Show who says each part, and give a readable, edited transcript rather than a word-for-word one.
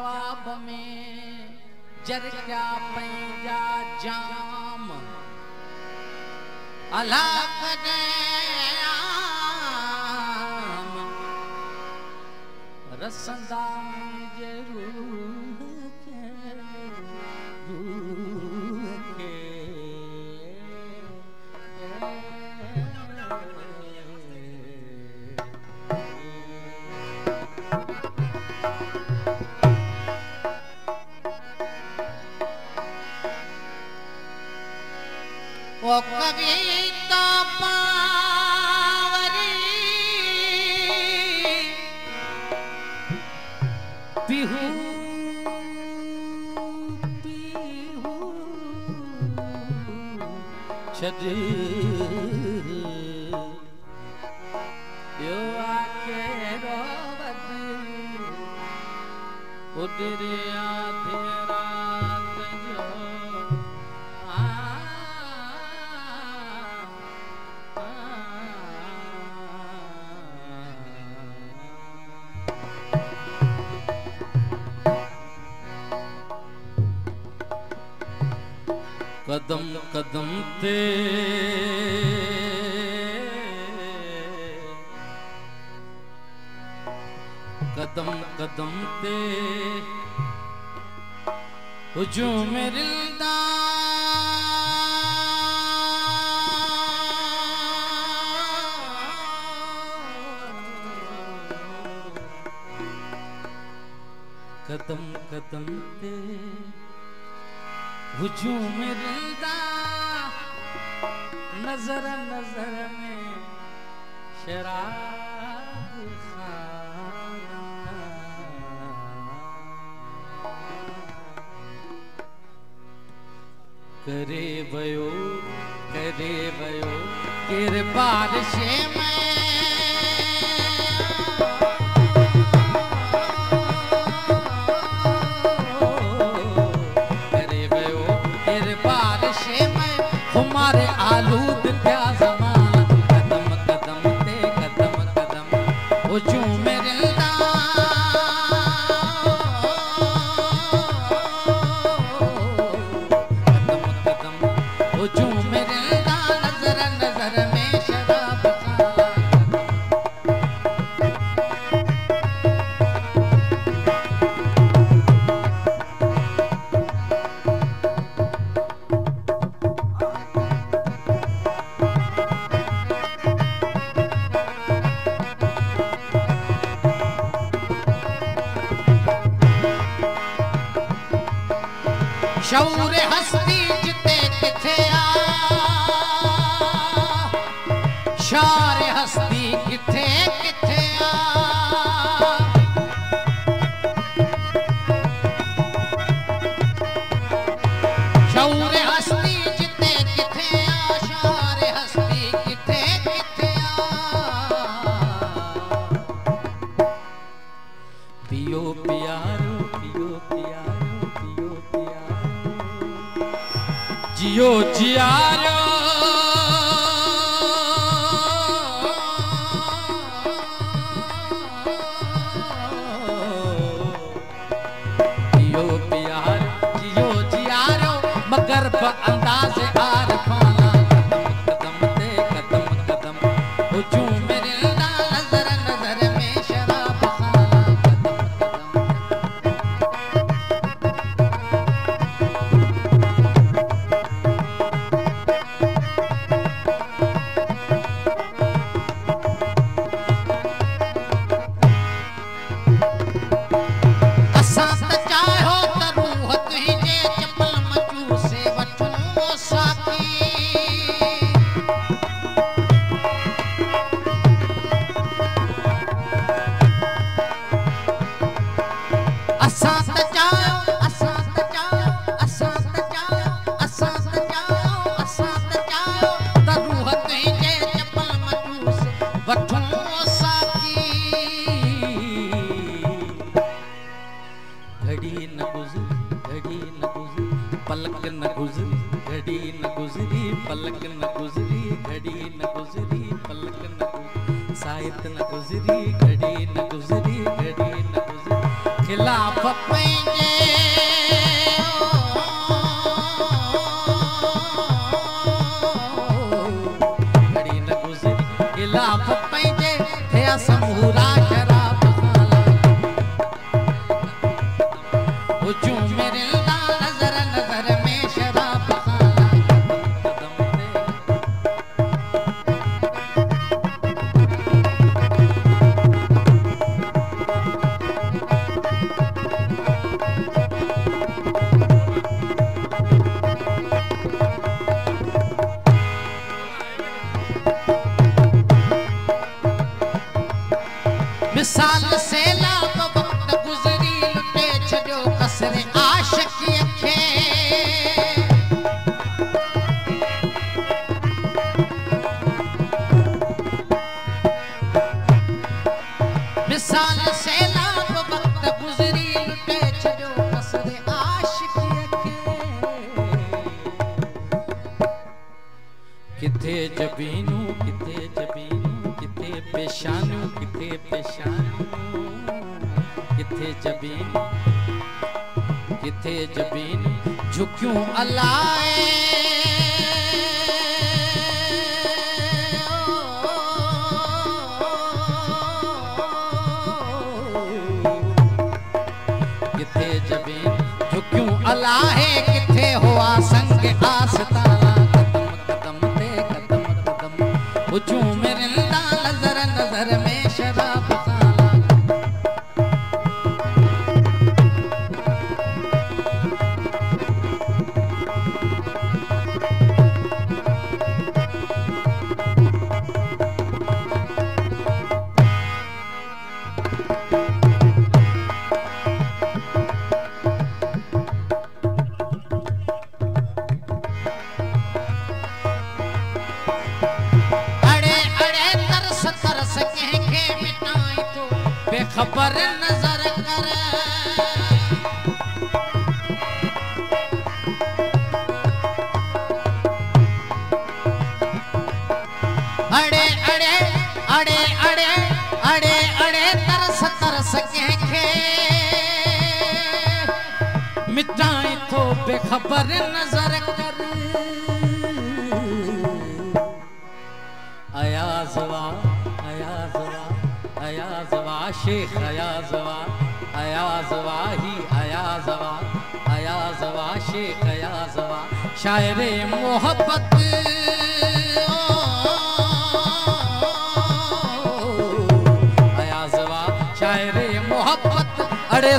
Speaker 1: जवाब में जर क्या पैंजा जाम अला कदयाम रसंदा जरूर के वो कविता पावरी पिहू पिहू छदी यो आके रोवत उधरे आधे रात जो कदम कदम ते कदम कदम ते हुजूम रिल्दा कदम कदम ते हुजूम रिल्दा नजर नजर में शराब खाना करे भयो किरबार शे में हमारे आलूद क्या ज़माना कदम कदम ते कदम कदम हुजूम रिल्दा कदम कदम हुजूम रिल्दा नजर नजर में शराब शौर हस्ती जिते किथे आ शार हस्ती किथे किथे आ शौर हस्ती जिते किथे आ शार हस्ती किथे किथे आ पियो प्यारो पियो प्यारो जियो जियारो जियो प्यार जियो जियारो मगर अंदाज आरफाना कदम कदम ते कदम कदम हुजूम रिल्दा नजर नजर में शराब खाना पलक न गुजरी घड़ी न गुजरी पलक न गुजरी घड़ी न गुजरी पलक न गुजरी सायत न गुजरी घड़ी न गुजरी घड़ी न गुजरी खिलाफ पंहिंजे घड़ी न गुज़री खिलाफ पंहिंजे थिया समूरा शराब हुजूम मेरे नज़र नज़र में शराब मिसाल से लाभ वक्त गुज़री लुटे छॾियो कसरे आशिक़ीअ खे मिसाल से लाभ वक्त गुज़री लुटे छॾियो कसरे आशिक़ीअ खे किथे जबीनूं किथे जबीनूं किथे पेशानियूं किथे पेशानियूं किथे जबीनूं किथे जबीनूं झुकियूं अलाए किथे जबीन झुकियूं अलाए किथे हुआ संग आस्ताना कदम कदम ते कदम कदम हुजूं मेरे नज़र नज़र में शराब खाना बेखबर नजर कर अड़े अड़े अड़े अड़े अड़े अड़े तरस तरस कंहिंखे मिटाई थो बेखबर नजर कर अयाज़वा अयाज़वा अयाज़वा शेख अयाज़वा अयाज़वा ही अयाज़वा अयाज़वा शेख अयाज़वा शायरे मोहब्बत अयाज़वा शायरे मोहब्बत अड़े